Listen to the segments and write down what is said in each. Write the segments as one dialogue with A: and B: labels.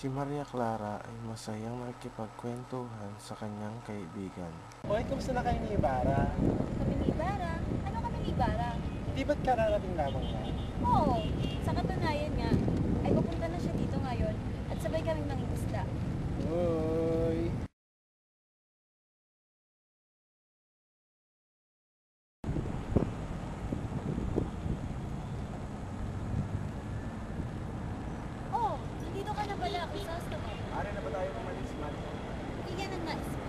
A: Si Maria Clara ay masayang nakikipagkwentuhan sa kanyang kaibigan.
B: Hoy, kumusta na kayo ni Ibarra?
C: Kami ni Ibarra? Ano kami ni Ibarra?
B: Di ba't kararating lamang niya?
C: Oo, sa katunayan nga, ay pupunta na siya dito ngayon at sabay kaming mangingisda.
B: Hoy!
C: Oh, nandito ka na pala. Gusto mo?
B: Ano na ba tayo umalis, man?
C: Iyan ang nais mo.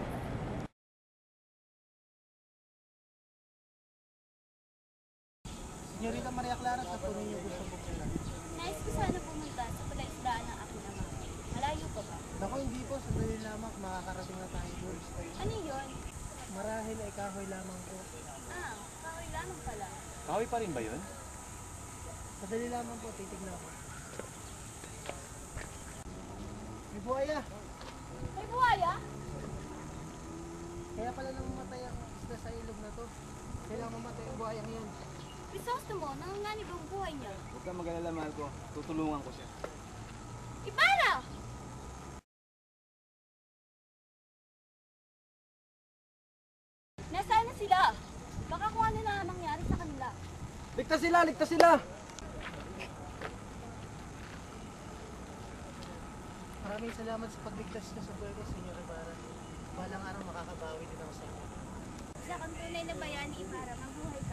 B: Senyorita Maria Clara, sa po ninyo gusto po sila.
C: Nais ko sana pumunta sa palaisdaan ng aking ama. Malayo pa ba?
B: Naku, hindi po. Sandali lamang. Makakarating na tayo doon.
C: Ano yun?
B: Marahil ay kahoy lamang po.
C: Ah, kahoy lamang pala.
D: Kahoy pa rin ba yun?
B: Sandali lamang po. Titignan ko. May buhaya!
C: May buhaya?
B: Kaya pala nang mamatay ang isda sa ilog na to. Kailangan mamatay ang buhayang yan.
C: Gusto mo, nanganganib ang buhay niya.
D: Huwag kang mag-alala, mahal ko. Tutulungan ko siya.
C: Ibarra! Nasaan na sila? Baka kung ano na mangyari sa kanila.
B: Ligtas sila! Ligtas sila! Maraming salamat sa pagligtas niyo sa buhay ko, Senyor Ibarra. Balang araw makakabawi din ako sa inyo.
C: Sa kang tunay na bayani, Ibarra, mabuhay ka.